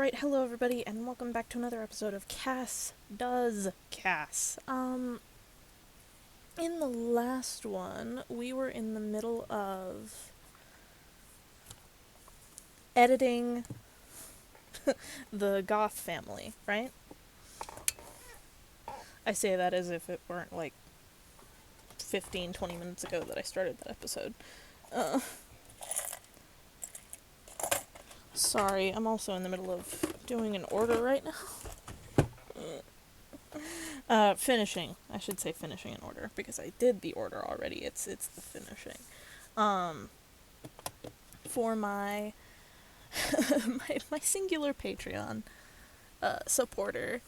Alright, hello everybody, and welcome back to another episode of CAS Does CAS. In the last one, we were in the middle of editing the Goth family, right? I say that as if it weren't like 15-20 minutes ago that I started that episode. Sorry, I'm also in the middle of doing an order right now. Finishing. I should say finishing an order, because I did the order already. It's the finishing. For my my singular Patreon supporter.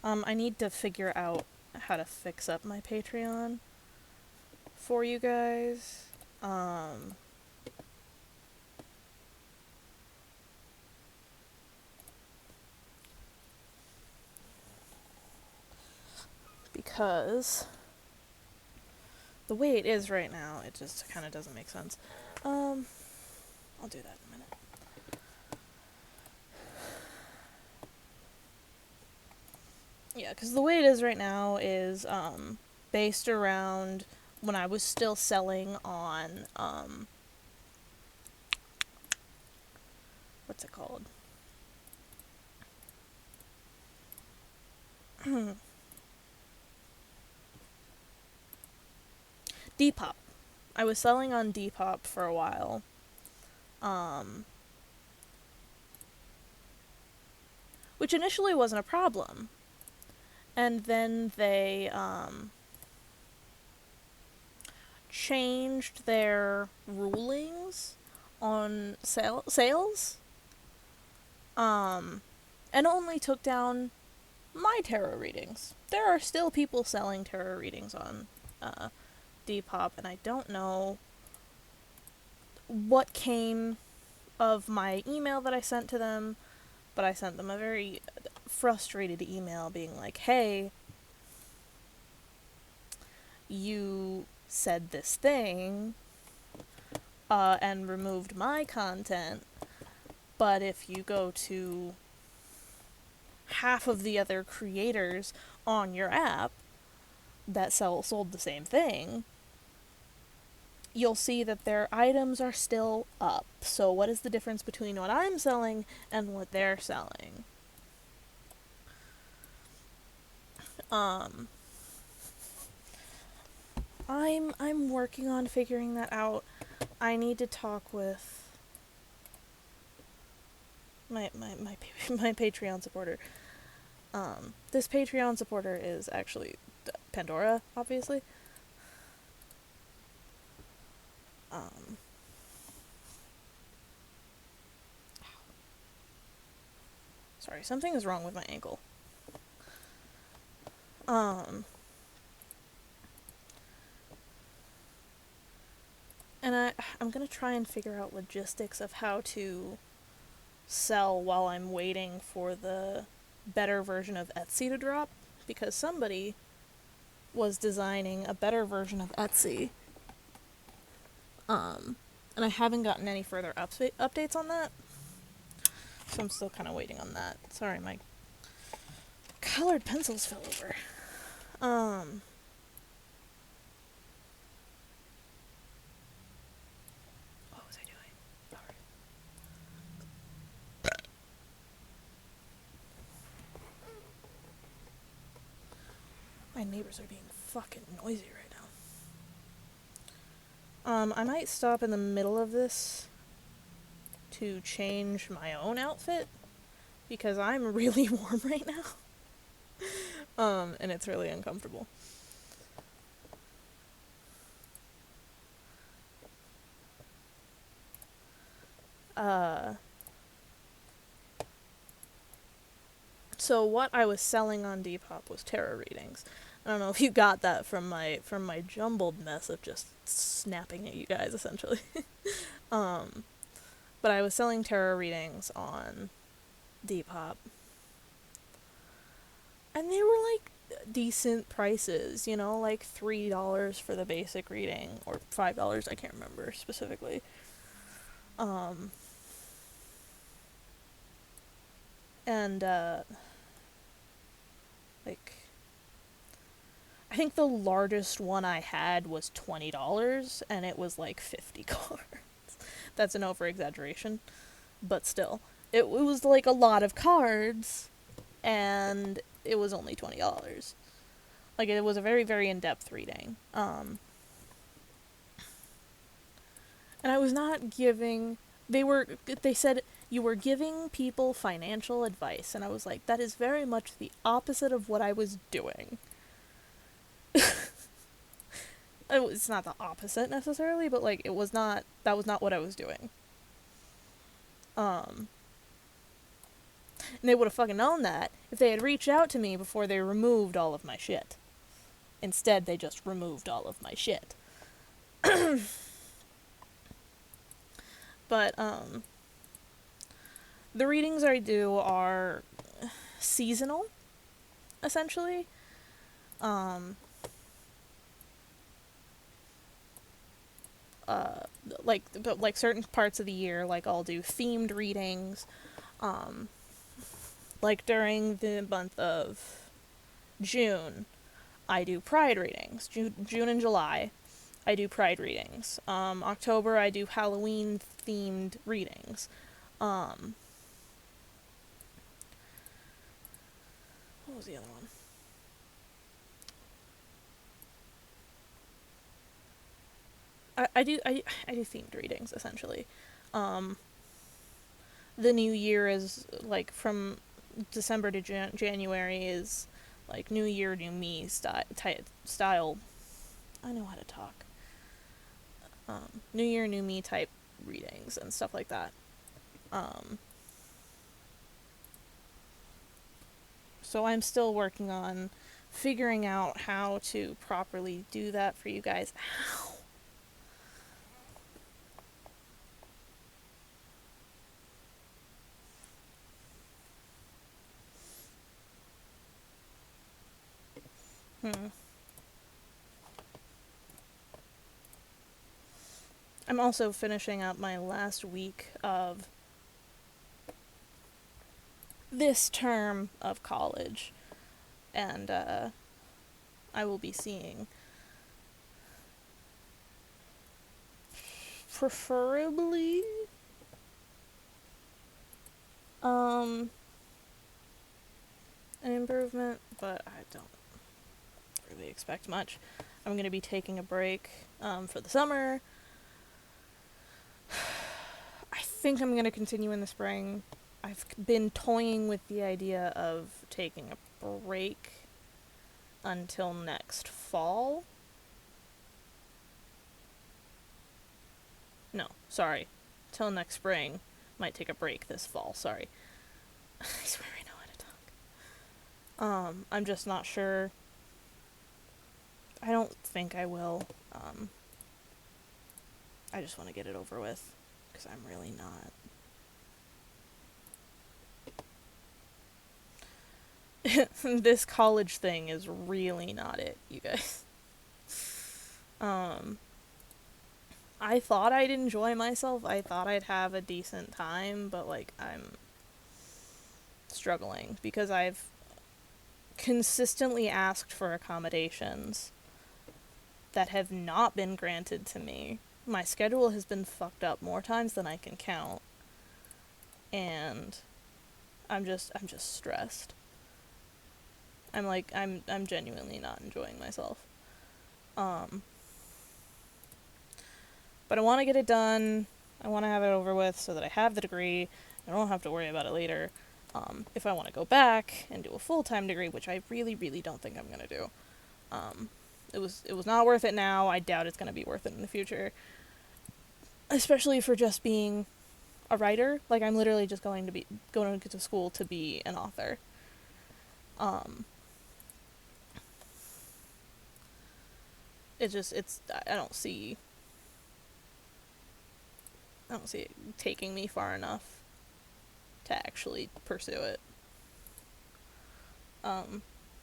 I need to figure out how to fix up my Patreon for you guys. Because the way it is right now, it just kind of doesn't make sense. I'll do that in a minute. Yeah, because the way it is right now is based around when I was still selling on what's it called? Depop. I was selling on Depop for a while. Which initially wasn't a problem. And then they changed their rulings on sales. And only took down my tarot readings. There are still people selling tarot readings on Depop, and I don't know what came of my email that I sent to them, but I sent them a very frustrated email being like, hey, you said this thing and removed my content, but if you go to half of the other creators on your app that sold the same thing, you'll see that their items are still up. So what is the difference between what I'm selling and what they're selling? I'm working on figuring that out. I need to talk with my Patreon supporter. This Patreon supporter is actually Pandora, obviously. Sorry, something is wrong with my ankle. And I'm gonna try and figure out logistics of how to sell while I'm waiting for the better version of Etsy to drop, because somebody was designing a better version of Etsy. And I haven't gotten any further updates on that. So I'm still kind of waiting on that. Sorry, my colored pencils fell over. What was I doing? Sorry. My neighbors are being fucking noisy right now. I might stop in the middle of this to change my own outfit, because I'm really warm right now. And it's really uncomfortable. So what I was selling on Depop was tarot readings. I don't know if you got that from my jumbled mess of just snapping at you guys, essentially. But I was selling tarot readings on Depop. And they were like decent prices, you know, like $3 for the basic reading, or $5, I can't remember specifically. And, like, I think the largest one I had was $20, and it was like 50 cards. That's an over-exaggeration, but still. It was like a lot of cards, and it was only $20. Like, it was a very, very in-depth reading. And I was not giving... They said, you were giving people financial advice, and I was like, that is very much the opposite of what I was doing. It's not the opposite necessarily, but like that was not what I was doing. And they would have fucking known that if they had reached out to me before they removed all of my shit. Instead, they just removed all of my shit. But the readings I do are seasonal, essentially. Like certain parts of the year, like I'll do themed readings. Like during the month of June, I do Pride readings. June and July, I do Pride readings. October, I do Halloween themed readings. What was the other one? I do themed readings, essentially. The new year is, like, from December to January is, like, New Year, New Me style. I know how to talk. New Year, New Me type readings and stuff like that. So I'm still working on figuring out how to properly do that for you guys. Ow. I'm also finishing up my last week of this term of college, and I will be seeing preferably an improvement, but I don't really expect much. I'm going to be taking a break for the summer. I think I'm going to continue in the spring. I've been toying with the idea of taking a break until next fall. No, sorry. Till next spring. Might take a break this fall, sorry. I swear I know how to talk. I'm just not sure. I don't think I will. I just want to get it over with, because I'm really not. This college thing is really not it, you guys. I thought I'd enjoy myself. I thought I'd have a decent time, but, like, I'm struggling because I've consistently asked for accommodations that have not been granted to me. My schedule has been fucked up more times than I can count, and I'm just stressed. I'm genuinely not enjoying myself. But I want to get it done. I want to have it over with so that I have the degree. I don't have to worry about it later. If I want to go back and do a full-time degree, which I really, really don't think I'm going to do. It was not worth it now. I doubt it's going to be worth it in the future. Especially for just being a writer. Like, I'm literally just going to school to be an author. I don't see it taking me far enough to actually pursue it.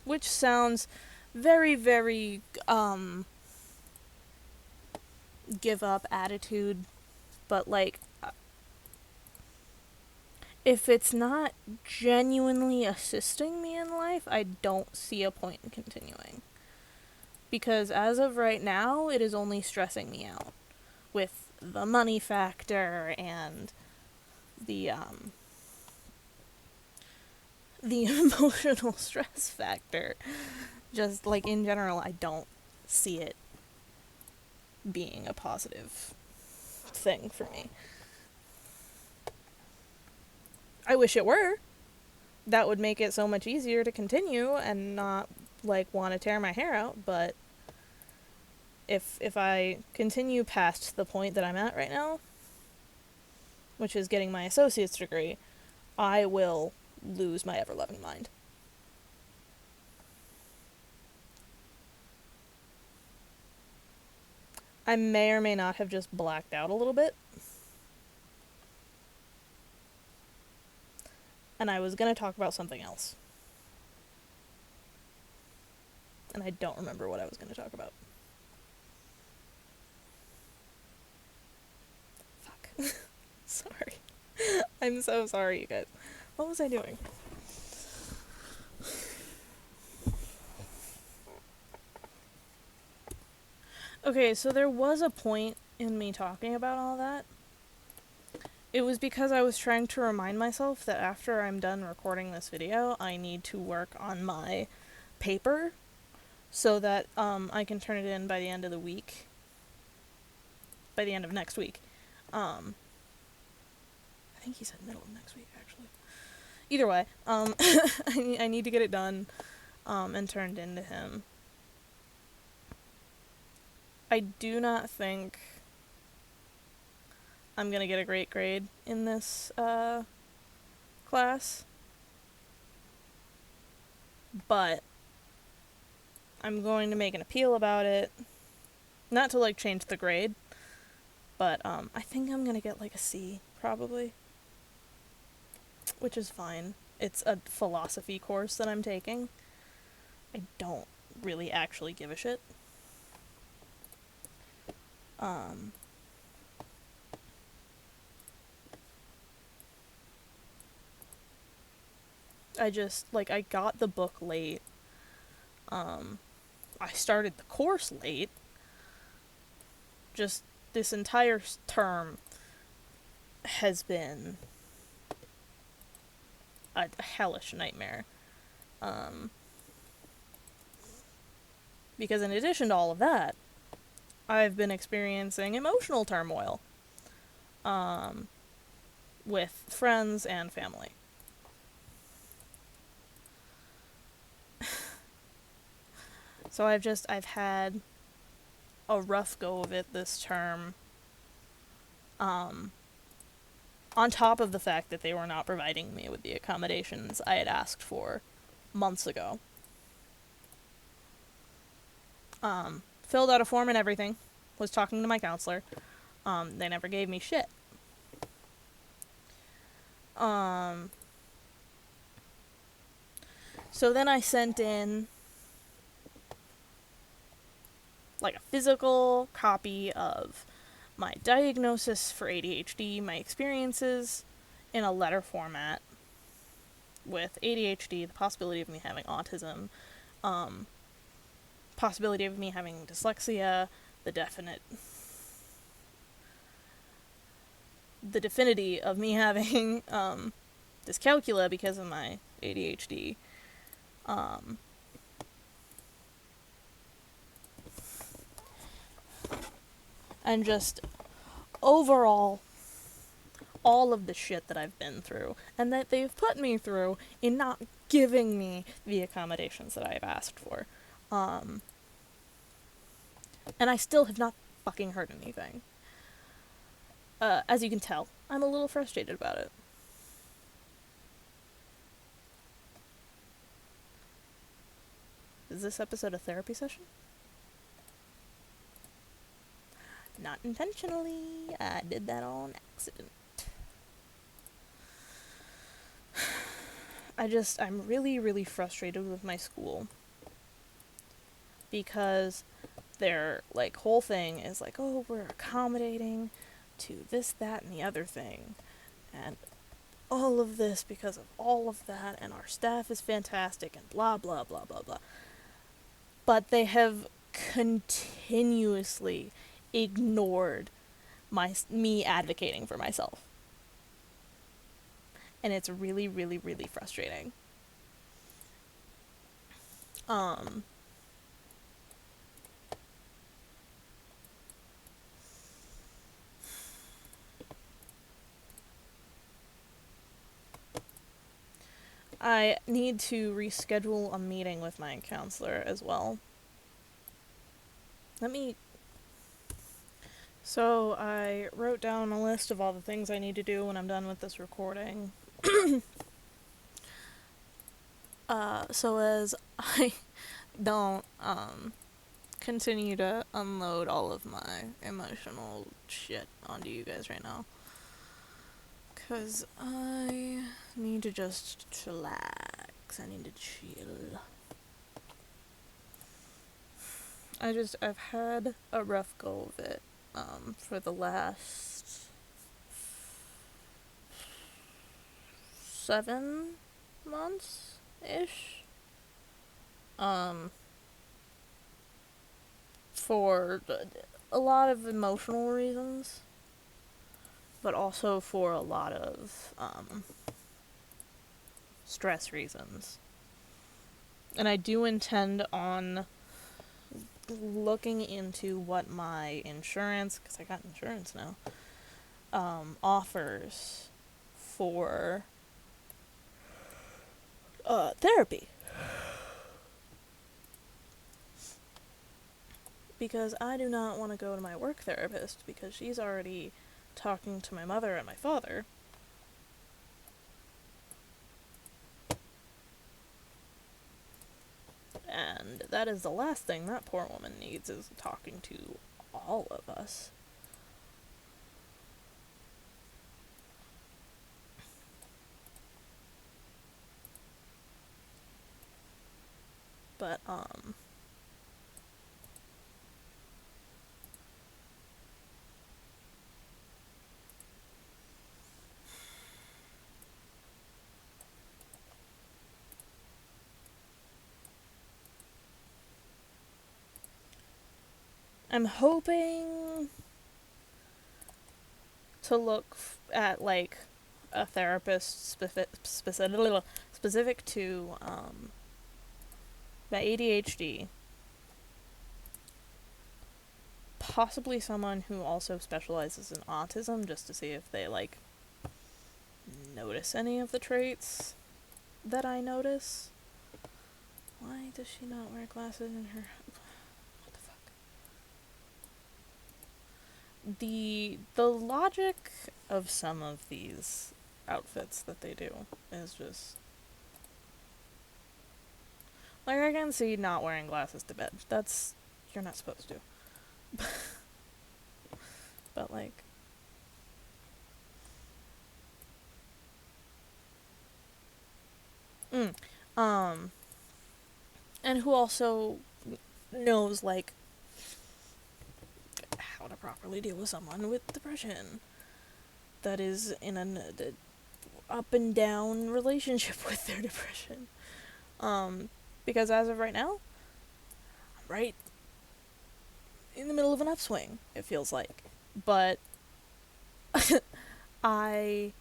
Which sounds very, very, give up attitude, but, like, if it's not genuinely assisting me in life, I don't see a point in continuing. Because as of right now, it is only stressing me out with the money factor and the emotional stress factor. Just, like, in general, I don't see it being a positive thing for me. I wish it were. That would make it so much easier to continue and not, like, want to tear my hair out, but if I continue past the point that I'm at right now, which is getting my associate's degree, I will lose my ever-loving mind. I may or may not have just blacked out a little bit. And I was going to talk about something else. And I don't remember what I was going to talk about. Fuck. Sorry. I'm so sorry, you guys. What was I doing? Okay, so there was a point in me talking about all that. It was because I was trying to remind myself that after I'm done recording this video, I need to work on my paper so that I can turn it in by the end of the week. By the end of next week. I think he said middle of next week, actually. Either way, I need to get it done and turned into him. I do not think I'm gonna get a great grade in this class, but I'm going to make an appeal about it. Not to, like, change the grade, but I think I'm gonna get, like, a C, probably. Which is fine. It's a philosophy course that I'm taking. I don't really actually give a shit. I got the book late. I started the course late. Just this entire term has been a hellish nightmare. Because in addition to all of that, I've been experiencing emotional turmoil with friends and family. So I've had a rough go of it this term. On top of the fact that they were not providing me with the accommodations I had asked for months ago. Filled out a form and everything. Was talking to my counselor. They never gave me shit. So then I sent in, like, a physical copy of my diagnosis for ADHD, my experiences, in a letter format with ADHD, the possibility of me having autism, possibility of me having dyslexia, the definity of me having dyscalculia because of my ADHD. And just overall, all of the shit that I've been through, and that they've put me through in not giving me the accommodations that I've asked for. And I still have not fucking heard anything. As you can tell, I'm a little frustrated about it. Is this episode a therapy session? Not intentionally. I did that on accident. I'm really, really frustrated with my school. Because their, like, whole thing is like, oh, we're accommodating to this, that, and the other thing. And all of this because of all of that, and our staff is fantastic, and blah, blah, blah, blah, blah. But they have continuously ignored me advocating for myself. And it's really, really, really frustrating. I need to reschedule a meeting with my counselor as well. So I wrote down a list of all the things I need to do when I'm done with this recording. So as I don't, continue to unload all of my emotional shit onto you guys right now. 'Cause I need to just chillax. I need to chill. I've had a rough go of it, for the last 7 months-ish. For a lot of emotional reasons, but also for a lot of, stress reasons. And I do intend on looking into what my insurance, because I got insurance now, offers for therapy. Because I do not want to go to my work therapist because she's already talking to my mother and my father. And that is the last thing that poor woman needs, is talking to all of us. But, I'm hoping to look at, like, a therapist specific to, my ADHD. Possibly someone who also specializes in autism, just to see if they, like, notice any of the traits that I notice. Why does she not wear glasses in her... What the fuck? The logic of some of these outfits that they do is just... Like, I can see not wearing glasses to bed. That's... You're not supposed to. But, like... And who also knows, like, how to properly deal with someone with depression that is in an up and down relationship with their depression. Because as of right now, I'm right in the middle of an upswing, it feels like. But I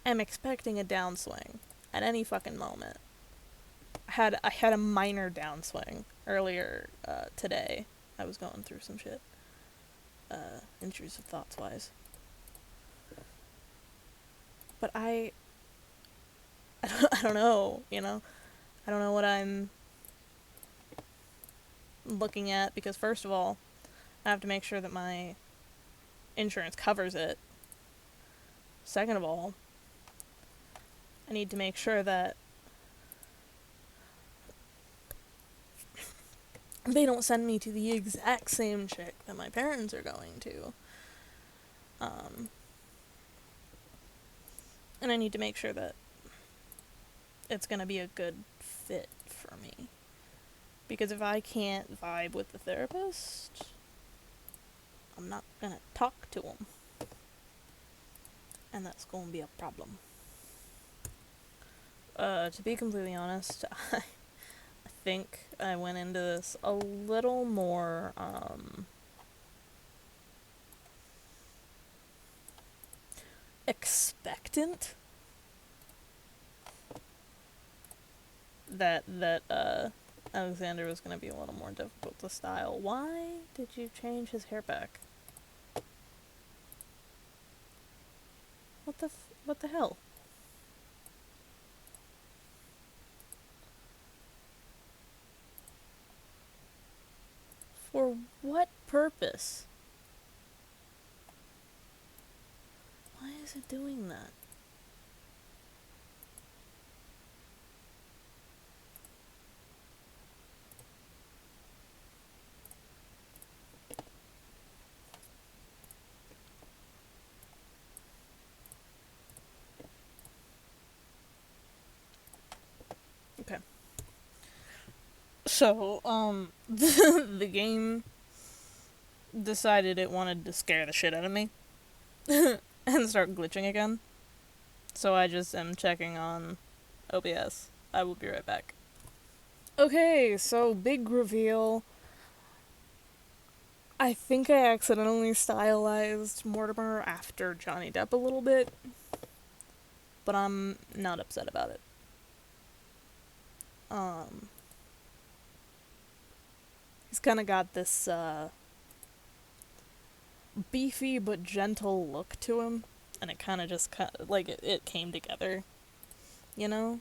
am expecting a downswing at any fucking moment. I had a minor downswing earlier today. I was going through some shit. Intrusive thoughts wise. But I don't know, you know? I don't know what I'm looking at, because first of all, I have to make sure that my insurance covers it. Second of all, I need to make sure that they don't send me to the exact same chick that my parents are going to. And I need to make sure that it's gonna be a good fit for me. Because if I can't vibe with the therapist, I'm not gonna talk to him. And that's going to be a problem. To be completely honest, I think I went into this a little more, expectant that Alexander was going to be a little more difficult to style. Why did you change his hair back? What the hell? For what purpose? Why is it doing that? Okay. So, the game decided it wanted to scare the shit out of me and start glitching again. So I just am checking on OBS. I will be right back. Okay, so big reveal. I think I accidentally stylized Mortimer after Johnny Depp a little bit, but I'm not upset about it. He's kind of got this beefy but gentle look to him, and it kind of just like it came together, you know.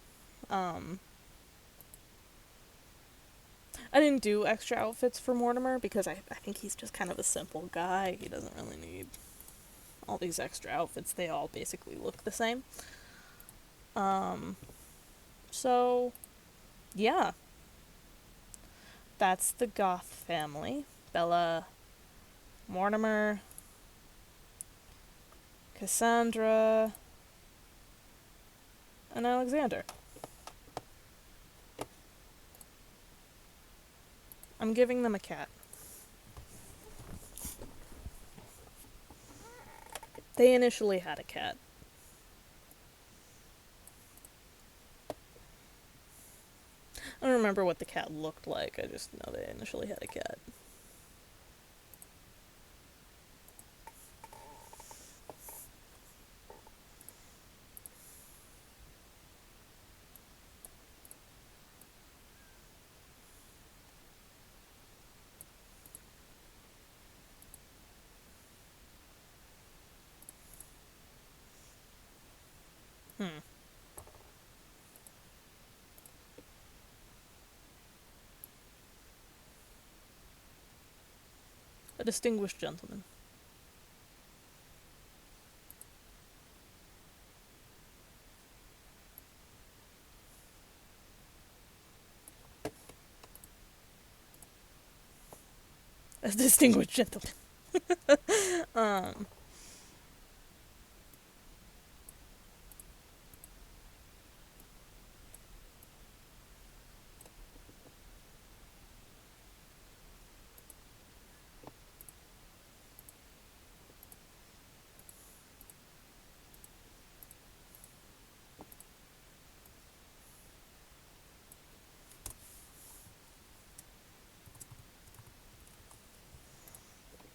I didn't do extra outfits for Mortimer because I think he's just kind of a simple guy. He doesn't really need all these extra outfits. They all basically look the same. So yeah, that's the Goth family. Bella, Mortimer, Cassandra, and Alexander. I'm giving them a cat. They initially had a cat. I don't remember what the cat looked like. I just know they initially had a cat. A distinguished gentleman. A distinguished gentleman.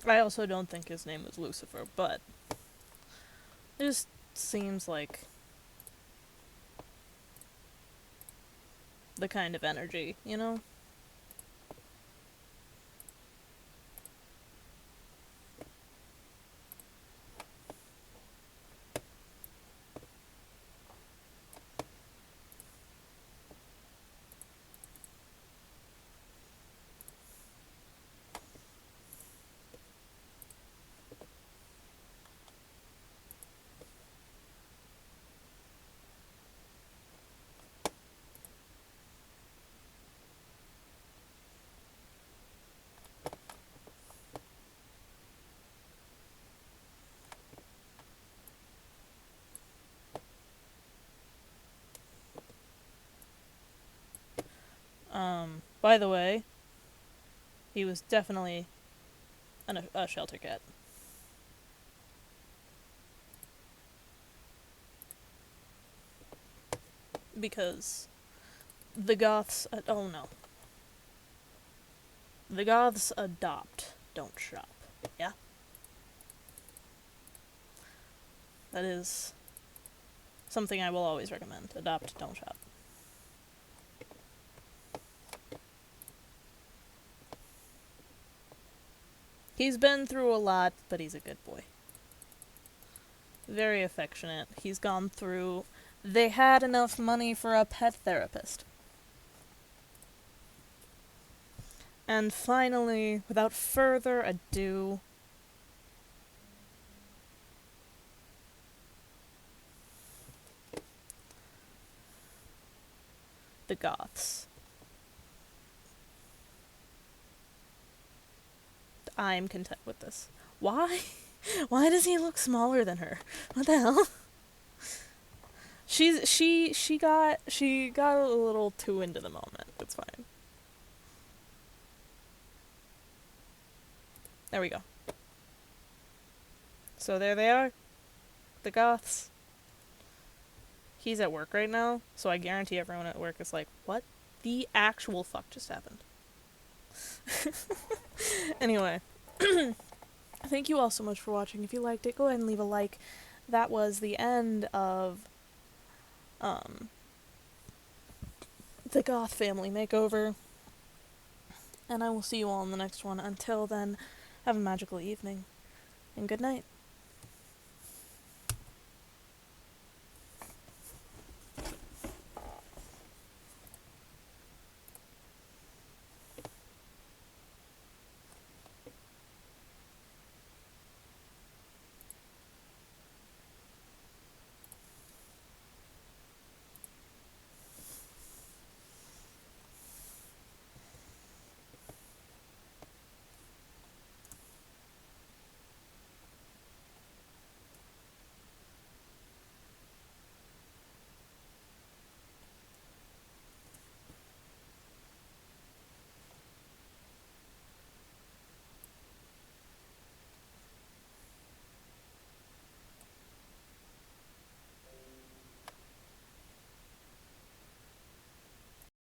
I also don't think his name was Lucifer, but it just seems like the kind of energy, you know? By the way, he was definitely a shelter cat. because the Goths... oh no. The Goths adopt, don't shop. Yeah? That is something I will always recommend. Adopt, don't shop. He's been through a lot, but he's a good boy. Very affectionate. He's gone through... They had enough money for a pet therapist. And finally, without further ado... the Goths. I'm content with this. Why? Why does he look smaller than her? What the hell? She got a little too into the moment. It's fine. There we go. So there they are. The Goths. He's at work right now, so I guarantee everyone at work is like, what the actual fuck just happened? Anyway. Thank you all so much for watching. If you liked it, go ahead and leave a like. That was the end of the Goth family makeover. And I will see you all in the next one. Until then, have a magical evening. And good night.